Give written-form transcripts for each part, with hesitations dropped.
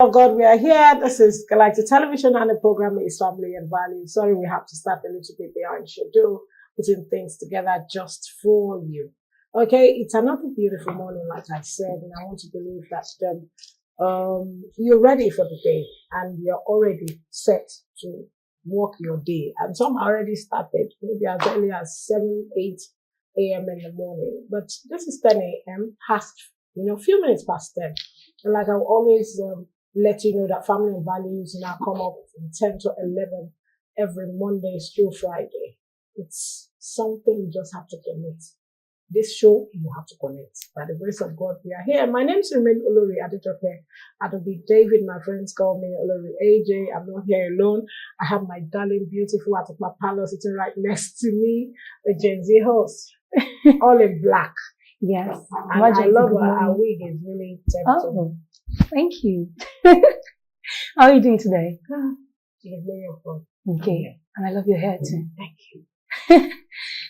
of God, we are here. This is Galactic Television and the program is Family and Values. Sorry, we have to start a little bit behind schedule, putting things together just for you. Okay, it's another beautiful morning, like I said, and I want to believe that you're ready for the day and you're already set to work your day. And some already started, maybe as early as 7, 8 a.m. in the morning. But this is 10 a.m. past, few minutes past 10. And like I always let you know that Family and Values now come up from 10 to 11 every Monday through Friday. It's something you just have to commit. This show, you have to connect. By the grace of God, we are here. My name is Remain Olori Adejoke. Adobe David, my friends call me Olori AJ. I'm not here alone. I have my darling, beautiful Atokpa Palo sitting right next to me, the Gen Z host, all in black. Yes. And I love her wig is really tempting. Oh, thank you. How are you doing today? She's very fun. Okay. And I love your hair too. Thank you.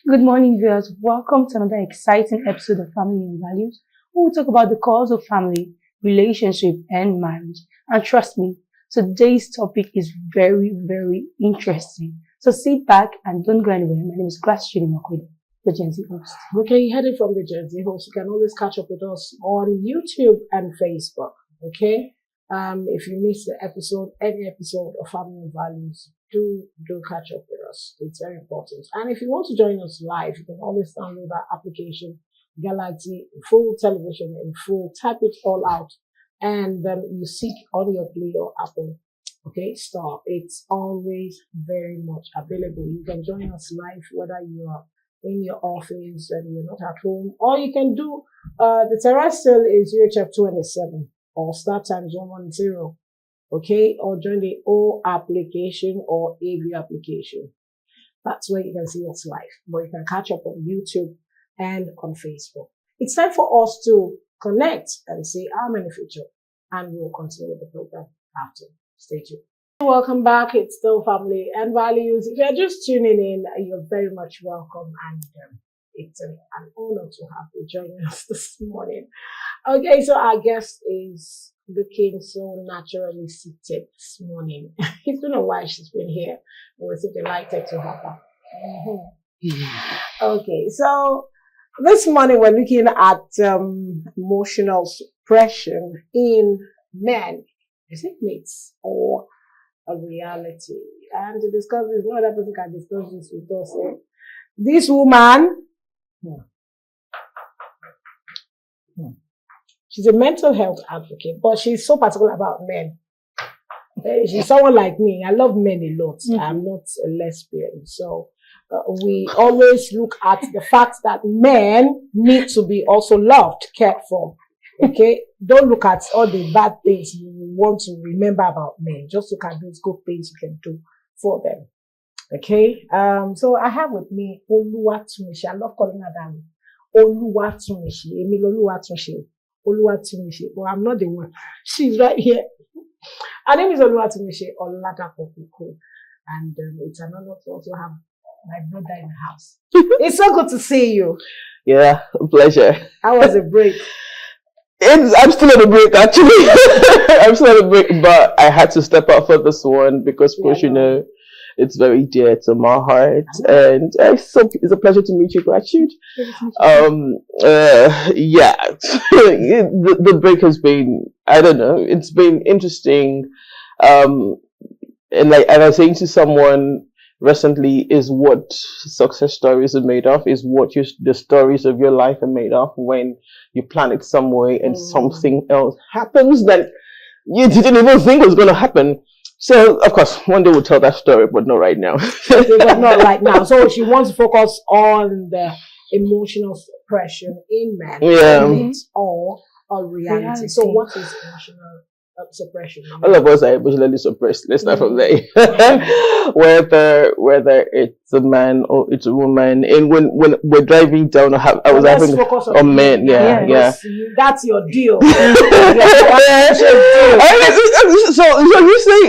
Good morning, viewers. Welcome to another exciting episode of Family and Values. We will talk about the cause of family, relationship, and marriage. And trust me, today's topic is very, very interesting. So sit back and don't go anywhere. My name is Grace Chidimokwede, the Gen Z host. Okay, you heard it from the Gen Z host. You can always catch up with us on YouTube and Facebook. Okay? If you missed the episode, any episode of Family and Values, do catch up with us. It's very important. And if you want to join us live, you can always download our application, Galaxy Full Television in full. Type it all out, and you seek on your Play or Apple. Okay, Store. It's always very much available. You can join us live, whether you are in your office and you're not at home, or you can do the terrestrial is UHF 27 or start times 110. Okay, or join the O application or AV application. That's where you can see us live, but you can catch up on YouTube and on Facebook. It's time for us to connect and see our many feature, and we'll continue with the program after. Stay tuned. Welcome back. It's still Family and Values. If you're just tuning in, you're very much welcome, and it's an honor to have you joining us this morning. Okay, so our guest is looking so naturally seated this morning. It's been a while she's been here. We're so delighted to have her. Okay, so this morning we're looking at emotional suppression in men. Is it myths or a reality? And to discuss this, no other person can discuss this with us. This woman, she's a mental health advocate, but she's so particular about men. She's someone like me. I love men a lot. Mm-hmm. I'm not a lesbian. So we always look at the fact that men need to be also loved, cared for. Okay? Don't look at all the bad things you want to remember about men. Just look at those good things you can do for them. Okay? So I have with me Oluwatumishi. I love calling her that. Oluwatumishi. Emil Oluwatumishi. Oluwatumishi, but I'm not the one. She's right here. Her name is Oluwatumishi Oladapo, and it's an honor to also have my brother in the house. It's so good to see you. Yeah, a pleasure. How was the break? I'm still on a break, actually. I'm still on a break, but I had to step out for this one because, of course, it's very dear to my heart, and it's a pleasure to meet you, Gratitude. Yeah, the break has been, I don't know, it's been interesting. And like I was saying to someone recently, is what success stories are made of, is what the stories of your life are made of when you plan it some way and something else happens that you didn't even think was going to happen. So, of course, one day we'll tell that story, but not right now. But not right now. So she wants to focus on the emotional suppression in men. Yeah. Or reality. So what is emotional suppression? All of us are emotionally suppressed. Let's start from there. Whether it's a man or it's a woman. And when we're driving down, I was having on men. Yeah. That's your deal. So you say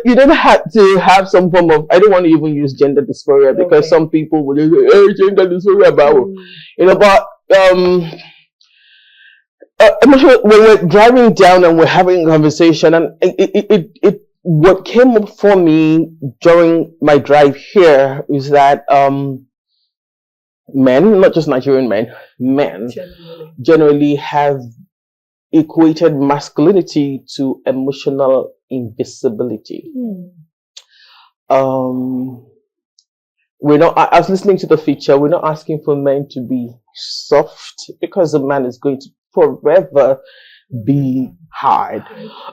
you don't have to have some form of, I don't want to even use gender dysphoria because some people will say, hey, gender dysphoria about but when we're driving down and we're having a conversation, and it what came up for me during my drive here is that men, not just Nigerian men generally have equated masculinity to emotional invisibility. We're not. I was listening to the feature. We're not asking for men to be soft, because a man is going to forever be hard.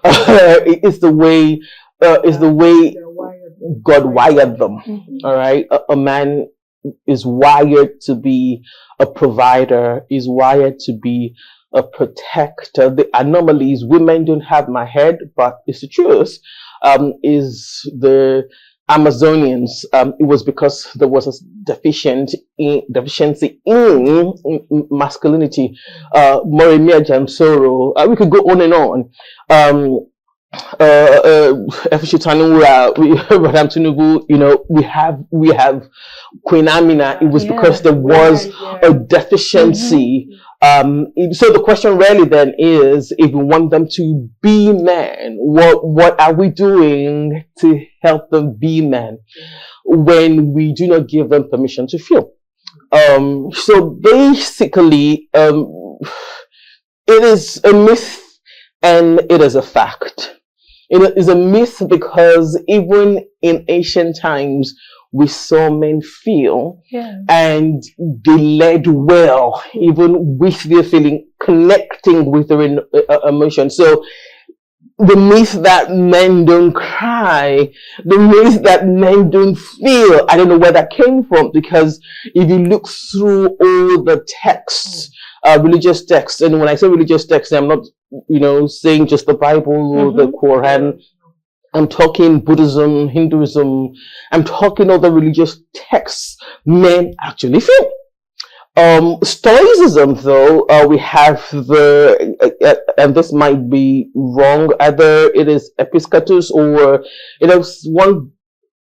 It's the way. God wired them. All right. A man is wired to be a provider. Is wired to be a protector. The anomaly is women don't have my head, but it's the truth. Is the Amazonians, it was because there was a deficiency in masculinity. Moremia Jamsoro, we could go on and on. We have Queen Amina. It was because there was a deficiency. So the question really then is, if we want them to be men, what are we doing to help them be men when we do not give them permission to feel? So basically, it is a myth and it is a fact. It is a myth because even in ancient times, we saw men feel, and they led well, even with their feeling, connecting with their emotion. So the myth that men don't cry, the myth that men don't feel, I don't know where that came from, because if you look through all the texts, religious texts, and when I say religious texts, I'm not, saying just the Bible or the Quran. I'm talking Buddhism, Hinduism. I'm talking other religious texts. Men actually feel. Stoicism, though, we have and this might be wrong, either it is Epictetus or it is one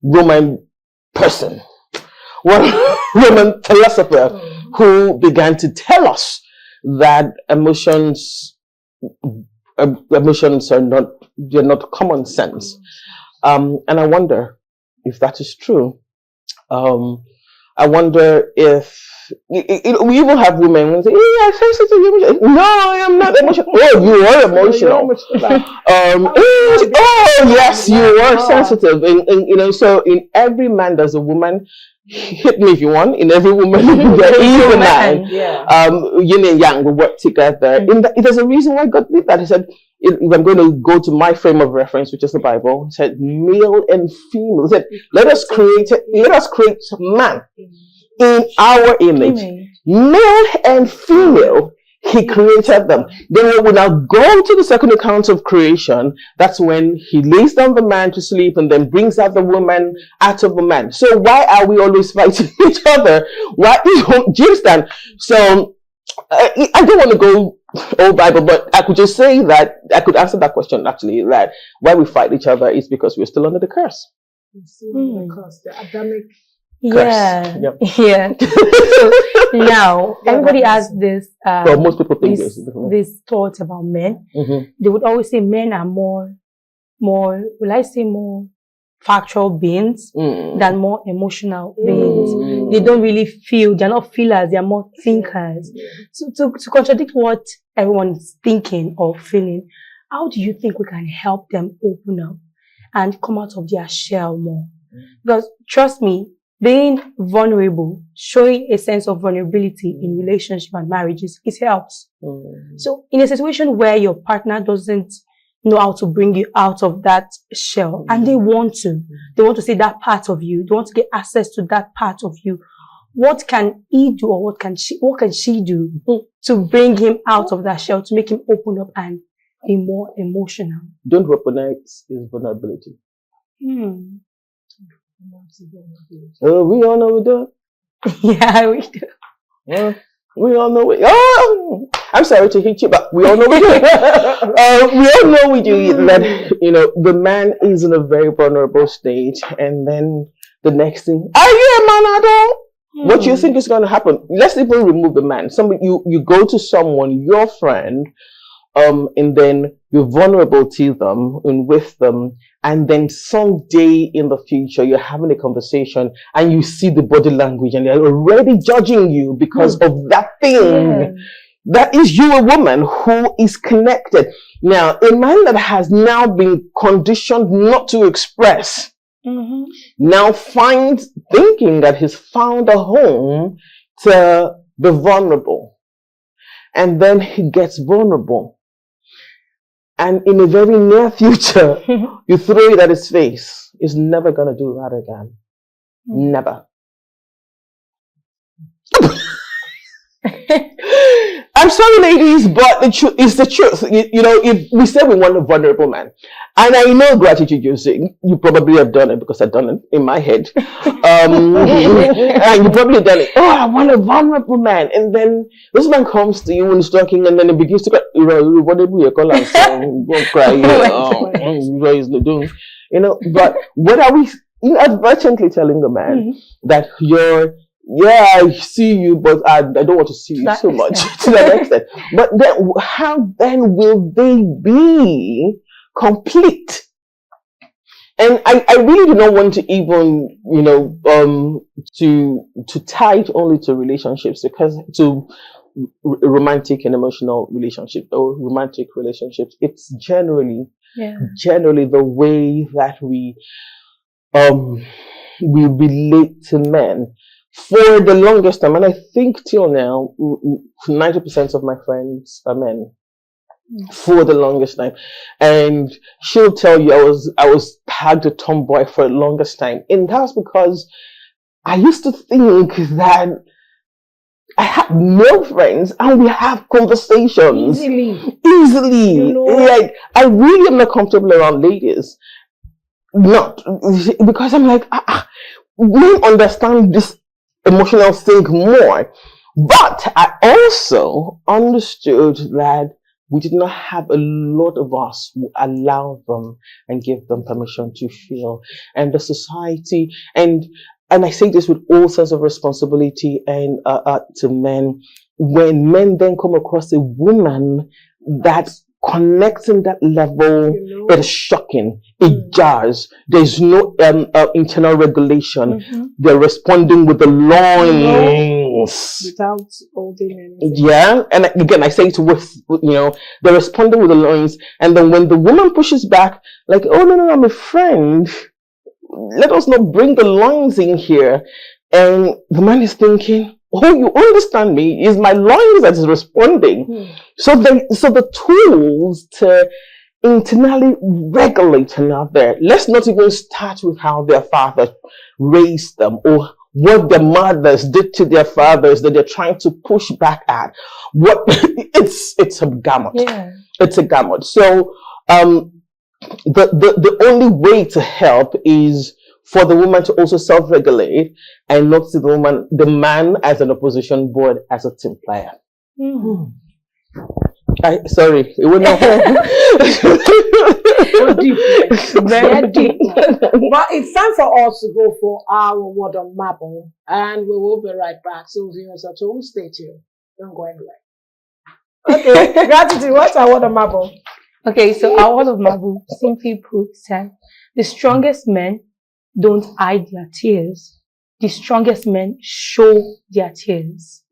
Roman person, one Roman philosopher who began to tell us that emotions are not common sense. And I wonder if that is true. I wonder if we even have women who say, I'm sensitive. No, I am not emotional. Oh, you are emotional. Yes, you are sensitive. And so in every man there's a woman. Hit me if you want. In every woman there is a man. Yin and yang will work together. There's a reason why God did that. He said, if I'm going to go to my frame of reference, which is the Bible, he said male and female. He said, let us create man in our image. Male and female, he created them. Then when we now go to the second account of creation, that's when he lays down the man to sleep and then brings out the woman out of the man. So why are we always fighting each other? Why is James stand? So I don't want to go all Bible, but I could just say that I could answer that question actually, that why we fight each other is because we're still under the curse. The Adamic curse. Yep. So now everybody has this well, most people think this thought about men. They would always say men are more will I say more factual beings than more emotional beings. They don't really feel, they're not feelers, they're more thinkers. So to contradict what everyone is thinking or feeling, how do you think we can help them open up and come out of their shell more? Because trust me, being vulnerable, showing a sense of vulnerability in relationship and marriages, it helps. So in a situation where your partner doesn't know how to bring you out of that shell, and they want to see that part of you, they want to get access to that part of you, what can he do, or what can she do to bring him out of that shell, to make him open up and be more emotional? Don't weaponize his vulnerability. Oh, we all know we do. Yeah, we do. Yeah, we all know we. Oh, I'm sorry to hit you, but we all know we do. We all know we do. That the man is in a very vulnerable state, and then the next thing, are you a man at all? What do you think is going to happen? Let's even remove the man. You go to someone, your friend, and then you're vulnerable to them and with them, and then someday in the future you're having a conversation and you see the body language and they're already judging you because of that thing. That is you, a woman who is connected. Now, a man that has now been conditioned not to express, now finds, thinking that he's found a home to be vulnerable. And then he gets vulnerable. And in the very near future, you throw it at his face. He's never going to do that again. Never. I'm sorry, ladies, but the truth is the truth. You know, if we say we want a vulnerable man, and I know gratitude using, you probably have done it because I've done it in my head. And you probably have done it. Oh, I want a vulnerable man. And then this man comes to you and is talking, and then it begins to cry. You know, whatever you call us, won't cry. You know, but what are we inadvertently telling a man that you're, yeah, I see you, but I don't want to see you so much to that extent. But then, how then will they be complete? And I really do not want to even, you know, to tie it only to relationships, because to romantic and emotional relationships or romantic relationships, it's generally the way that we relate to men. For the longest time, and I think till now, 90% of my friends are men. For the longest time, and she'll tell you I was tagged a tomboy for the longest time, and that's because I used to think that I had male friends and we have conversations easily. You know? Like, I really am not comfortable around ladies, not because I'm like, we understand this emotional thing more. But I also understood that we did not have a lot of us who allow them and give them permission to feel. And the society, and I say this with all sense of responsibility and to men, when men then come across a woman that's connecting that level, it is shocking. It jars. There's no internal regulation. They're responding with the loins. Without holding anything. Yeah, and again, I say it with, you know, they're responding with the loins, and then when the woman pushes back, like, oh no, I'm a friend. Let us not bring the loins in here. And the man is thinking, oh, you understand me? Is my loins that is responding? So the tools to internally regulate are not there. Let's not even start with how their fathers raised them or what their mothers did to their fathers that they're trying to push back at. What it's a gamut. Yeah. It's a gamut. So the only way to help is for the woman to also self-regulate and not see the man as an opposition board, as a team player. Sorry, it would not. Very deep. But it's time for us to go for our word on marble, and we will be right back. So viewers at home, stay tuned. Don't go anywhere. Okay, gratitude. What's our word on marble? Okay, so our word of marble, simply put, said, the strongest men don't hide their tears. The strongest men show their tears.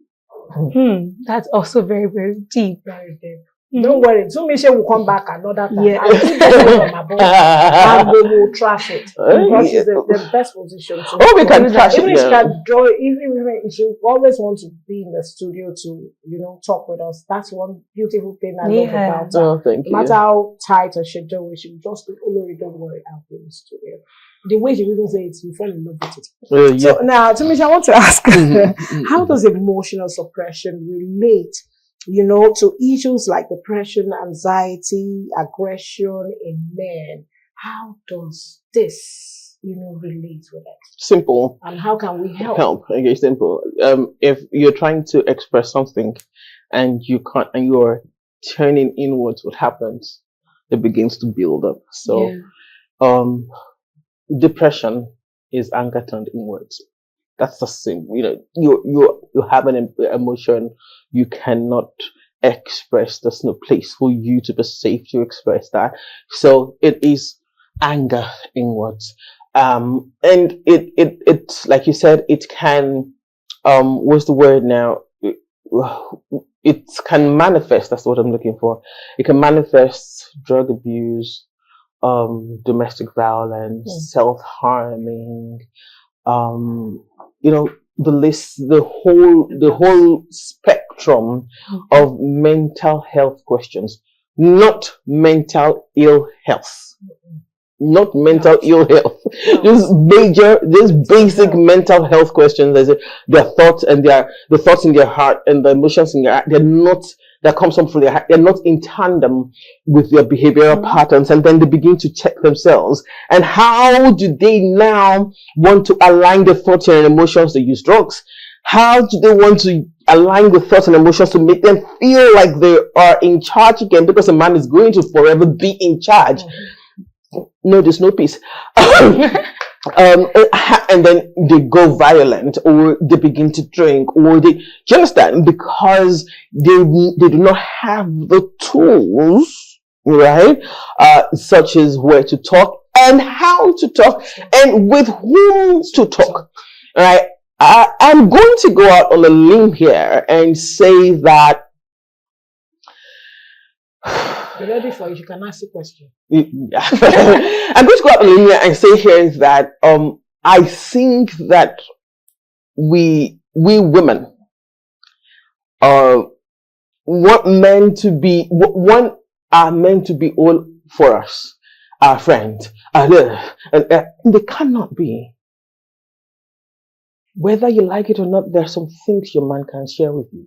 That's also very, very deep. Very deep. Don't worry, Tumisha will come back another time. Yeah. And we will trash it. Because she's the best position to we can trash it. Even if she can join, even if she always wants to be in the studio to, you know, talk with us. That's one beautiful thing I love about her. Oh, thank you. No matter how tight her schedule is, she will just be, Olori, don't worry, I'll be in the studio. The way she even says it, you fall in love with it. So now, Tumisha, I want to ask, how does emotional suppression relate, you know, to issues like depression, anxiety, aggression in men? How does this, you know, relate with it? Simple. And how can we help? Okay, simple. If you're trying to express something and you can't, and you're turning inwards, what happens? It begins to build up. So, depression is anger turned inwards. That's the same. You know, you have an emotion you cannot express. There's no place for you to be safe to express that. So it is anger inwards. And it's like you said, it can, what's the word now? It can manifest, that's what I'm looking for. It can manifest drug abuse, domestic violence, self-harming, the list, the whole spectrum of mental health questions, not mental ill health. Not mental ill health. Just basic mental health questions. Their thoughts and the thoughts in their heart and the emotions in their heart, that comes from their heart. They're not in tandem with their behavioral patterns, and then they begin to check themselves. And how do they now want to align the thoughts and emotions? They use drugs. How do they want to align the thoughts and emotions to make them feel like they are in charge again? Because a man is going to forever be in charge. No, there's no peace. And then they go violent, or they begin to drink, or do you understand? Because they do not have the tools, right? Such as where to talk and how to talk and with whom to talk, right? I'm going to go out on a limb here and say that be ready for it. You can ask the question. I'm going to go out on a limb here and say here that I think that we women are meant to be all for us, our friends, and they cannot be. Whether you like it or not, there are some things your man can share with you.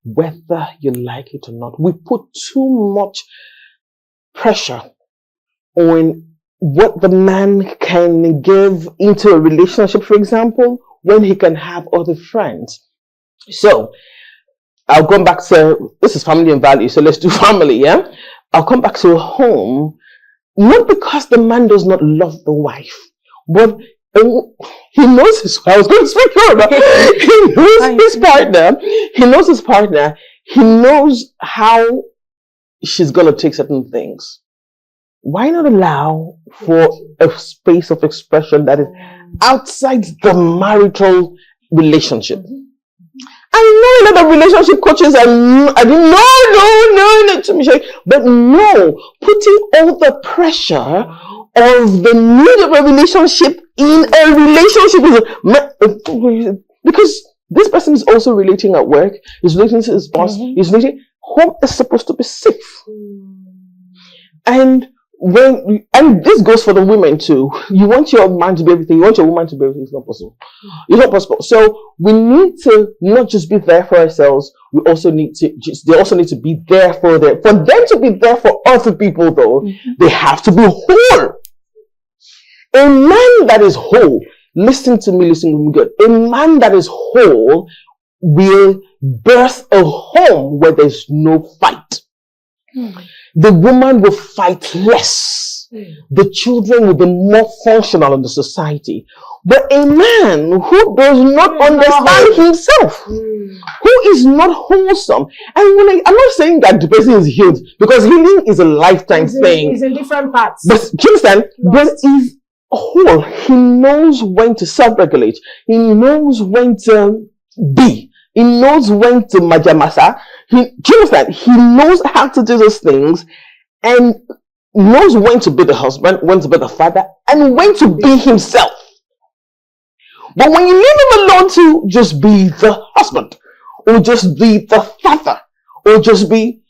Whether you like it or not, we put too much pressure on what the man can give into a relationship, for example, when he can have other friends. So I'll come back to, this is family and value, so let's do family, yeah? I'll come back to a home, not because the man does not love the wife, but he knows his, I was going to speak about he knows his partner. He knows his partner. He knows how she's going to take certain things. Why not allow for a space of expression that is outside the marital relationship? I know a lot of relationship coaches are no, to me, but no, putting all the pressure of the need of a relationship in a relationship because this person is also relating at work, is relating to his boss, is relating. Home is supposed to be safe, and this goes for the women too. You want your man to be everything, you want your woman to be everything. It's not possible. It's not possible. So we need to not just be there for ourselves. We also need to they also need to be there for them. For them to be there for other people, though, they have to be whole. A man that is whole, listen to me good. A man that is whole will birth a home where there's no fight. The woman will fight less. The children will be more functional in the society. But a man who does not understand himself, who is not wholesome, and I'm not saying that the person is healed, because healing is a lifetime thing. It's in different parts. But do you understand? But he's whole. He knows when to self-regulate. He knows when to be. He knows when to majamasa. Do you understand? He knows how to do those things and knows when to be the husband, when to be the father, and when to be himself. But when you leave him alone to just be the husband, or just be the father, or just be,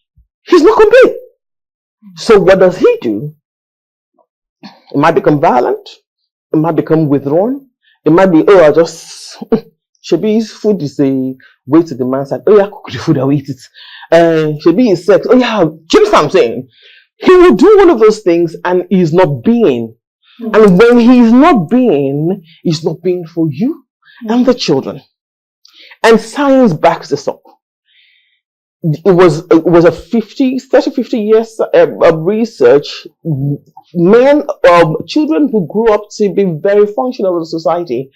he's not complete. So what does he do? It might become violent. It might become withdrawn. It might be, I just, Shabi's food is a way to the man's side. Cook the food, I'll eat it. Shabi is sex. Do you know what I'm saying? He will do one of those things and he's not being. And when he's not being for you and the children. And science backs this up. It was a 50 years of research. Children who grew up to be very functional in the society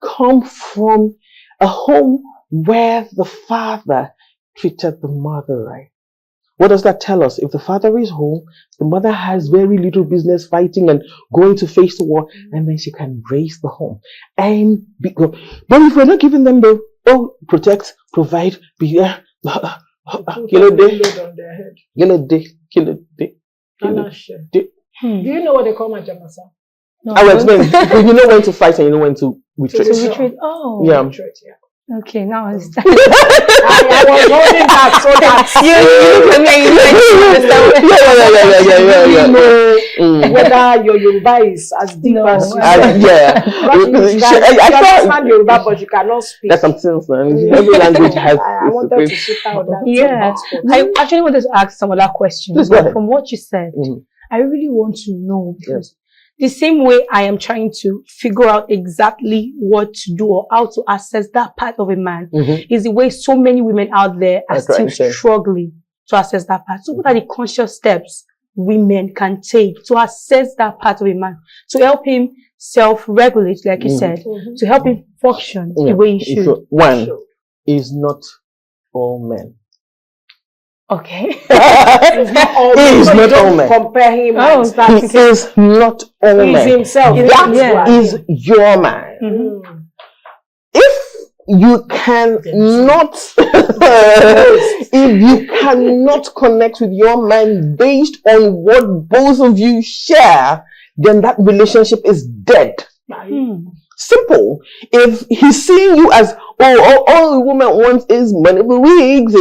come from a home where the father treated the mother right. What does that tell us? If the father is home, the mother has very little business fighting and going to face the war, and then she can raise the home. But if we're not giving them the protect, provide, be there, kill a day. Do you know what they call my jamasa? No, I will explain. You know when to fight and you know when to retreat. To retreat. Oh. Yeah. Retreat, yeah. Okay, now I understand. I was holding that so that you whether your Yoruba is as deep as you I understand Yoruba, but you cannot speak. That's something, man. Every language has. I wanted to sit out that. Yeah, I actually wanted to ask some other questions. But from what you said, I really want to know because the same way I am trying to figure out exactly what to do or how to assess that part of a man is the way so many women out there are still struggling to assess that part. So what are the conscious steps women can take to assess that part of a man, to help him self-regulate, like you said, to help him function the way he should? One is not all men. Okay. He's not all men. He's not all men. Compare him and start He is not all men. He's himself. That is your man. If you cannot connect with your man based on what both of you share, then that relationship is dead. Simple. If he's seeing you as all a woman wants is money for wigs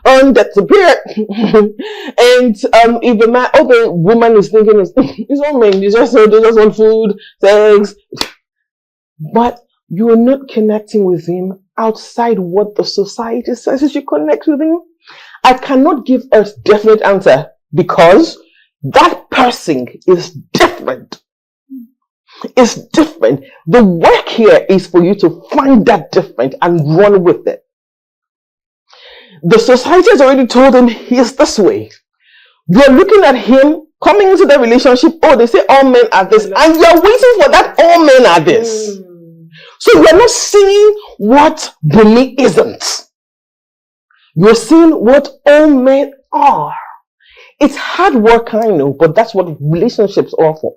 and that's a period, and if the woman is thinking it's all men, they just want food, sex, but you're not connecting with him outside what the society says you should connect with him. I cannot give a definite answer because that person is different. It's different. The work here is for you to find that different and run with it. The society has already told him he's this way. You're looking at him coming into the relationship. Oh, they say all men are this, and you're waiting for that all men are this. So you're not seeing what Bumi isn't. You're seeing what all men are. It's hard work, I know, but that's what relationships are for.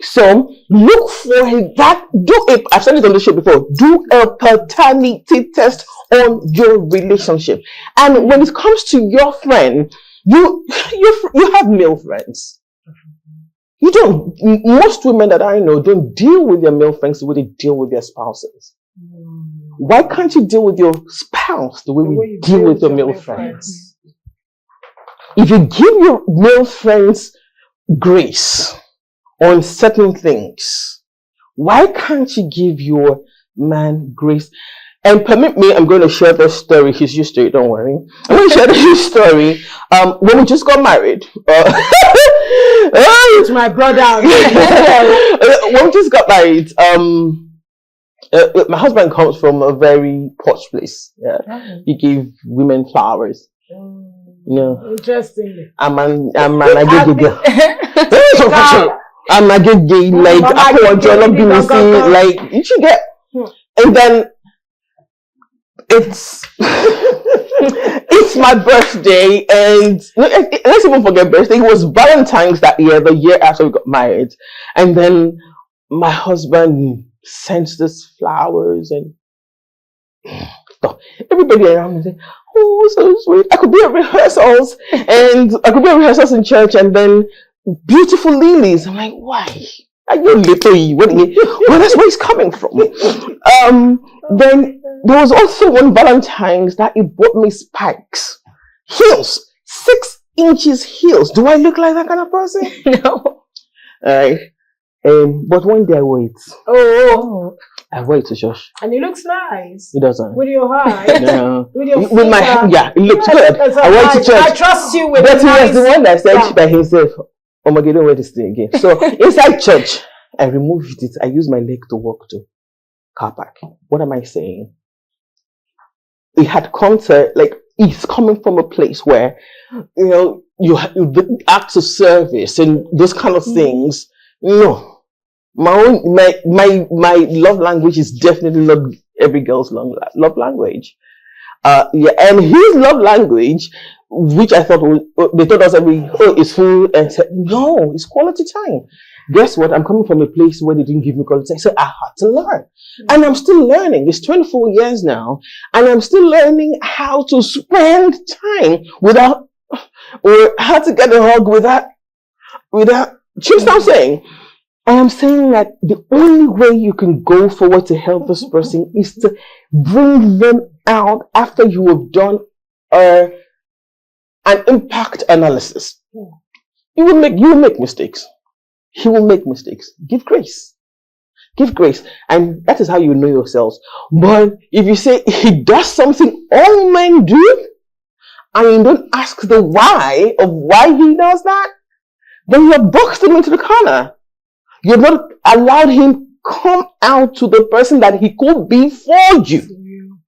So look for that. I've said it on the show before. Do a paternity test on your relationship. And when it comes to your friend, you have male friends. You don't. Most women that I know don't deal with their male friends the way they deal with their spouses. Why can't you deal with your spouse the way we deal with your male friends? If you give your male friends grace on certain things, why can't you give your man grace? And permit me, I'm going to share this story. He's used to it, don't worry. I'm going to share this story. When we just got married. It's my brother. When we just got married, my husband comes from a very posh place. Yeah. He gave women flowers. No. Interestingly. I'm a good girl. I'm a good girl. Like, I want you not be missing. Like, you should get. And then it's my birthday, and let's even forget birthday. It was Valentine's that year, the year after we got married, and then my husband sends this flowers and everybody around me say, "Oh, so sweet." I could be at rehearsals in church, and then beautiful lilies. I'm like, why? Are you little? Well, that's where it's coming from. Then there was also one Valentine's that he bought me spikes, heels, 6 inches heels. Do I look like that kind of person? No. Alright. But one day I wait. I wait to church. And it looks nice. It doesn't. With your hair. No. with my hair. Yeah, it looks good. I went to church. I trust you with but he was the one that said by himself, "Oh my God, don't wear this thing again." So inside church, I removed it. I used my leg to walk to car park. What am I saying? He had come to, like, he's coming from a place where, you know, the acts of service and those kind of things. No, my love language is definitely not every girl's love language. Yeah, and his love language, which I thought they told us is food, and said no, it's quality time. Guess what? I'm coming from a place where they didn't give me quality time, so I had to learn, and I'm still learning. It's 24 years now, and I'm still learning how to spend time without, or how to get a hug without. See what I'm saying? I am saying that the only way you can go forward to help this person is to bring them out after you have done an impact analysis. You will make mistakes. He will make mistakes. Give grace. Give grace. And that is how you know yourselves. But if you say he does something all men do, and you don't ask the why of why he does that, then you have boxed him into the corner. You've not allowed him come out to the person that he could be for you.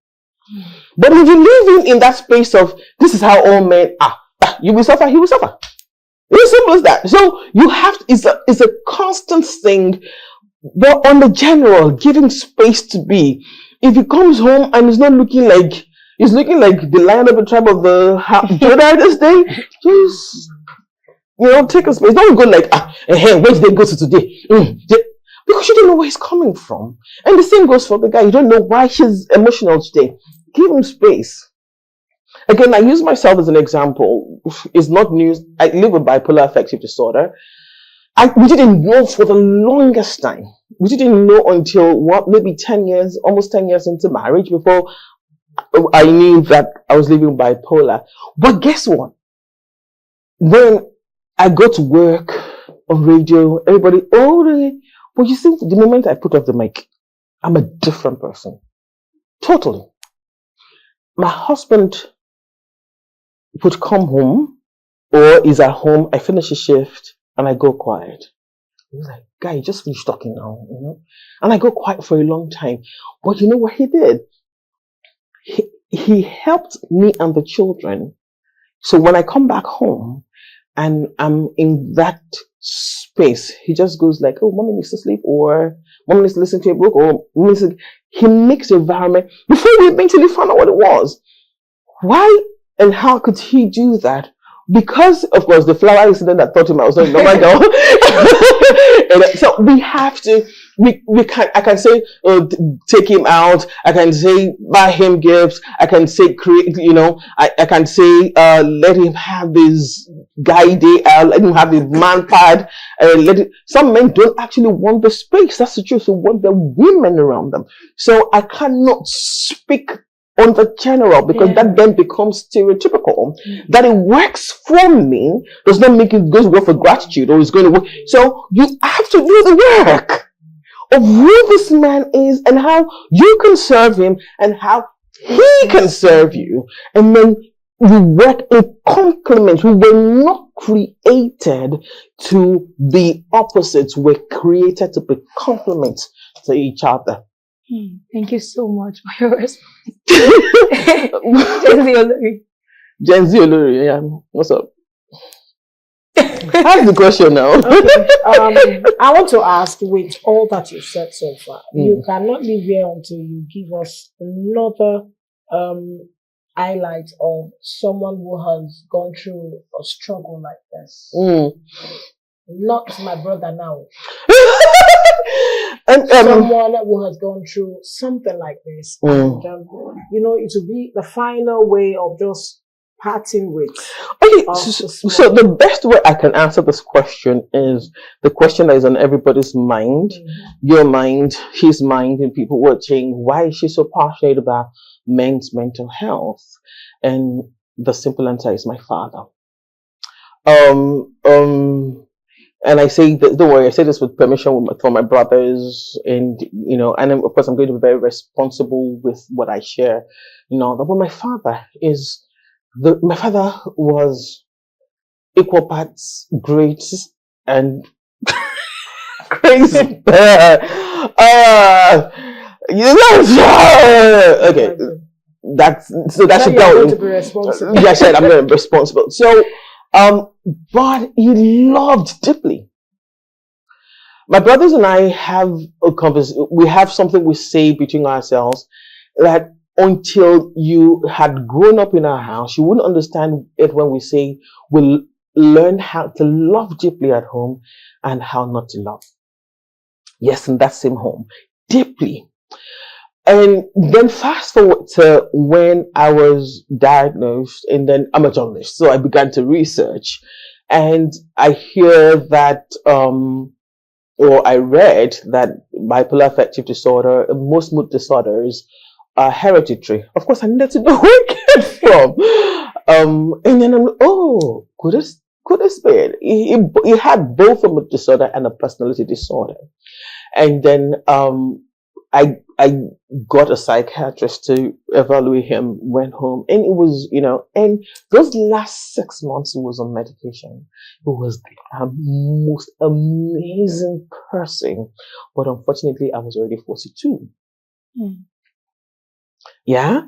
But if you leave him in that space of, this is how all men are, you will suffer, he will suffer. It's as simple as that. So you have to, it's a constant thing, but on the general, giving space to be. If he comes home and he's not looking like, he's looking like the lion of the tribe of the Judah this day, just, take a space. Don't go like, where did they go to today? Because you don't know where he's coming from. And the same goes for the guy. You don't know why he's emotional today. Give him space. Again, I use myself as an example. It's not news. I live with bipolar affective disorder. We didn't know for the longest time. We didn't know until maybe 10 years, almost 10 years into marriage before I knew that I was living bipolar. But guess what? When I go to work on radio, everybody, but you see, the moment I put off the mic, I'm a different person. Totally. My husband would come home or is at home, I finish a shift and I go quiet. He's like, guy, you just finished talking now, And I go quiet for a long time. But you know what he did? He helped me and the children. So when I come back home and I'm in that space, he just goes like, oh, mommy needs to sleep, or mommy needs to listen to a book, or he makes the environment. Before we eventually found out what it was. Why and how could he do that? Because, of course, the flower incident that taught him I was not a normal girl. So we have to, I can say, take him out. I can say, buy him gifts. I can say, create, I can say, let him have this guy day, let him have his man pad. Some men don't actually want the space. That's the truth. They want the women around them. So I cannot speak on the general, because that then becomes stereotypical. That it works for me does not make it go to work for gratitude, or it's going to work. So you have to do the work of who this man is and how you can serve him and how he can serve you. And then you work in complement. We were not created to be opposites. We're created to be complements to each other. Thank you so much for your response. Gen Z Olori, yeah. What's up? Ask the question now. Okay. I want to ask, with all that you've said so far, you cannot leave here until you give us another highlight of someone who has gone through a struggle like this. Not my brother now. And someone who has gone through something like this. And, it will be the final way of just parting with. Okay, so the best way I can answer this question is the question that is on everybody's mind, your mind, his mind, and people watching. Why is she so passionate about men's mental health? And the simple answer is my father. And I say, don't worry, I say this with permission from my brothers, and and of course I'm going to be very responsible with what I share. But my father was equal parts great and crazy. Okay, that should go. To be responsible. Yeah, I said I'm going to be responsible. So. But he loved deeply. My brothers and I have a conversation. We have something we say between ourselves that until you had grown up in our house, you wouldn't understand it when we say we'll learn how to love deeply at home and how not to love. Yes, in that same home, deeply. And then fast forward to when I was diagnosed, and then I'm a journalist, so I began to research, and I hear that, or I read that bipolar affective disorder, most mood disorders, are hereditary. Of course, I needed to know where it came from. And then I'm, oh, could this be it? He had both a mood disorder and a personality disorder. And then I got a psychiatrist to evaluate him, went home, and it was, and those last 6 months he was on medication. He was the most amazing person. But unfortunately, I was already 42. Mm. Yeah.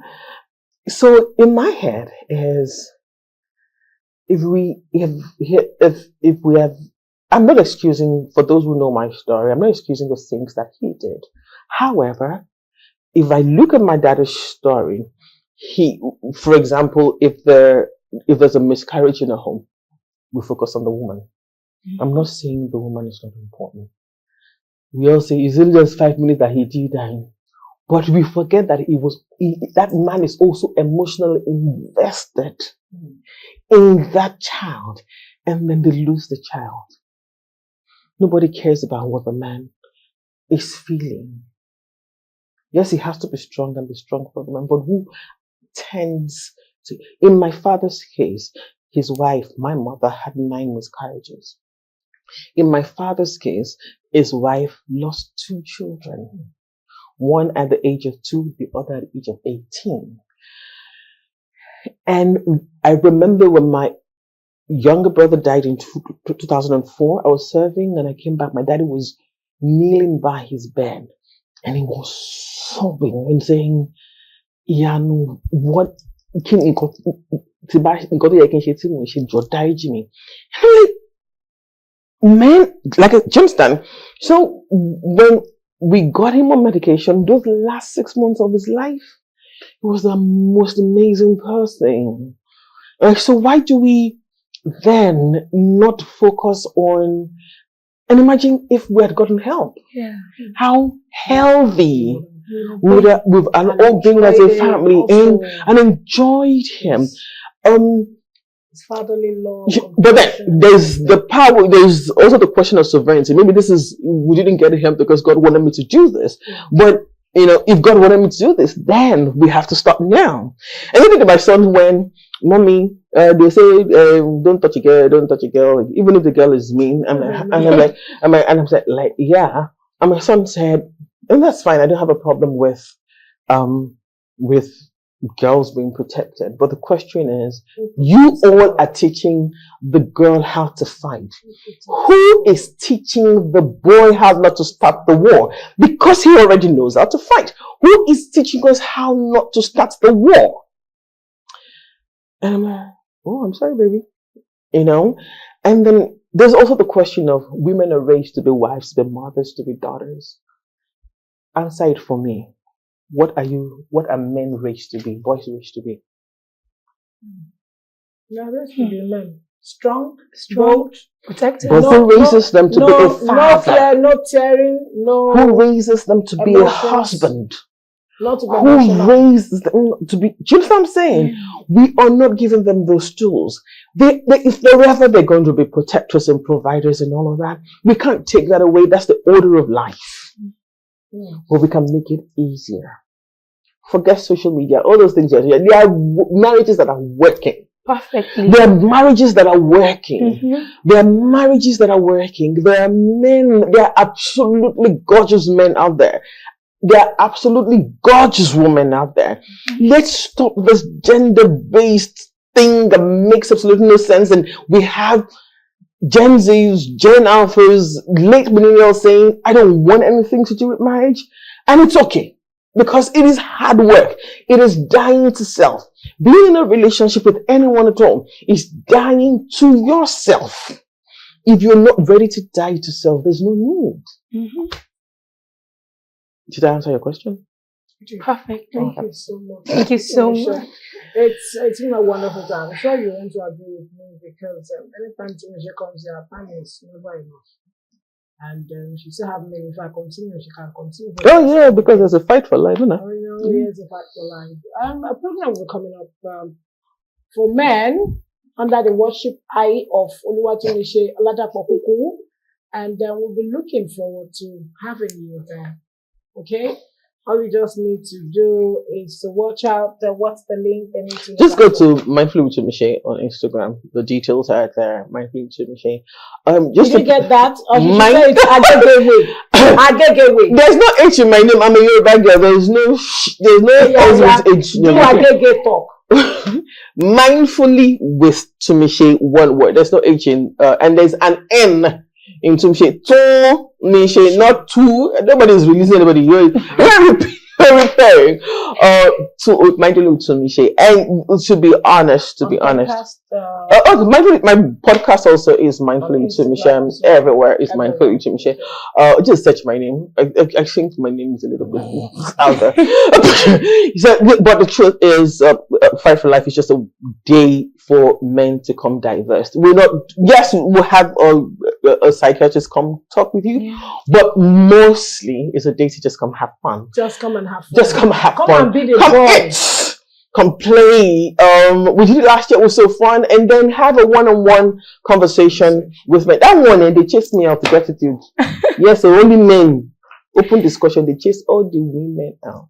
So in my head is, if we have, I'm not excusing, for those who know my story, I'm not excusing the things that he did. However, if I look at my dad's story, for example, if there's a miscarriage in a home, we focus on the woman. Mm-hmm. I'm not saying the woman is not important. We all say, is it just 5 minutes that he did dying? But we forget that that man is also emotionally invested in that child, and then they lose the child. Nobody cares about what the man is feeling. Yes, he has to be strong and be strong for the man, but who tends to, in my father's case, his wife, my mother, had 9 miscarriages. In my father's case, his wife lost 2 children. One at the age of 2, the other at the age of 18. And I remember when my younger brother died in 2004, I was serving and I came back. My daddy was kneeling by his bed and he was sobbing and saying, Yanu, what can you go to buy? Man, like a gemstone. So when we got him on medication, those last 6 months of his life, he was the most amazing person. So why do we then not focus on, and imagine if we had gotten help? Yeah. How healthy would we've all been as a family and enjoyed him. Fatherly love. But then there's the power, there's also the question of sovereignty. Maybe we didn't get help because God wanted me to do this. Yeah. But, if God wanted me to do this, then we have to start now. And even to my son, when mommy, they say, don't touch a girl, even if the girl is mean. And I'm like, yeah. And my son said, and that's fine, I don't have a problem with girls being protected. But the question is, you all are teaching the girl how to fight. Who is teaching the boy how not to start the war? Because he already knows how to fight. Who is teaching us how not to start the war? And I'm like, oh, I'm sorry, baby. And then there's also the question of women are raised to be wives, to be mothers, to be daughters. Answer it for me. What are men raised to be, boys raised to be? Yeah, raised to be men. Strong, bold, protected. But who raises them to be a father? No tearing, no. Who raises them to be a husband? Not to be who raises them to be? Do you know what I'm saying? We are not giving them those tools. If wherever they're going to be protectors and providers and all of that, we can't take that away. That's the order of life. But we can make it easier. Forget social media, all those things. There are marriages that are working. Perfectly. There are marriages that are working. Mm-hmm. There are marriages that are working. There are men, there are absolutely gorgeous men out there. There are absolutely gorgeous women out there. Mm-hmm. Let's stop this gender-based thing that makes absolutely no sense. And we have Gen Zs, Gen Alphas, late millennials saying, I don't want anything to do with marriage. And it's okay. Because it is hard work. It is dying to self. Being in a relationship with anyone at all is dying to yourself. If you're not ready to die to self, there's no need. Mm-hmm. Did I answer your question? Perfect. Thank you so much. Thank you so much. It's been a wonderful time. I'm sure you're going to agree with me because anytime Tunisia comes here, time is never enough. And she still have many. If I continue, she can continue. Oh yeah, because there's a fight for life, isn't it? Oh, there's a fight for life. A program will be coming up for men under the worship eye of Oluwatomise Oladapo Kuku, and we'll be looking forward to having you there. Okay. All you just need to do is to watch out. What's the link? They need to just go to Mindfully with Tumishe on Instagram. The details are there. Mindfully with Tumishe. Just did you get that? Or you say it's Agegewe. There's no H in my name. I'm a Yoruba girl. There's no S with H. Do Agege talk. Mindfully with Tumishe, one word. There's no H in, and there's an N in Tumishe. Tumishe, not two. Nobody's releasing anybody. You're repairing. To Mindfully with Tumishe, and to be honest, my podcast also is Mindfully with Tumishe. Everywhere is Mindfully with Tumishe. Just search my name. I think my name is a little bit out there. So, but the truth is, Fight for Life is just a day for men to come diverse. We'll have a psychiatrist come talk with you, but mostly it's a day to just come have fun. Just come and have fun. Just come have fun. Come and be the boy. Come play. We did it last year. It was so fun. And then have a one-on-one conversation with me. That one, and they chased me out of gratitude. Yes, so only men. Open discussion. They chased all the women out.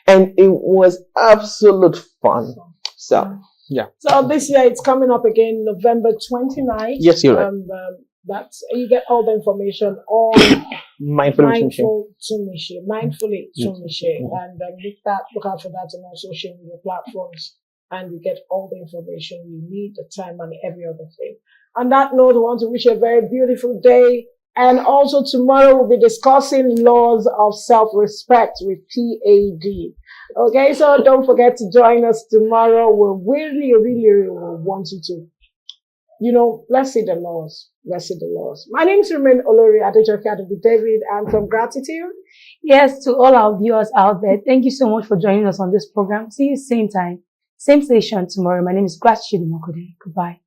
And it was absolute fun. So, yeah. So this year it's coming up again, November 29th. Yes, you're right. That's you get all the information on Mindfully Tumishe, and look out for that on all social media platforms, and you get all the information you need, the time and every other thing. On that note, I want to wish you a very beautiful day, and also tomorrow we'll be discussing laws of self-respect with PAD. Okay, so don't forget to join us tomorrow. We really want you to. Let's see the laws. My name is Rumen Olori Adejoke Adobe David. I'm from Gratitude. Yes, to all our viewers out there, thank you so much for joining us on this program. See you same time, same station tomorrow. My name is Gratitude Mokode. Goodbye.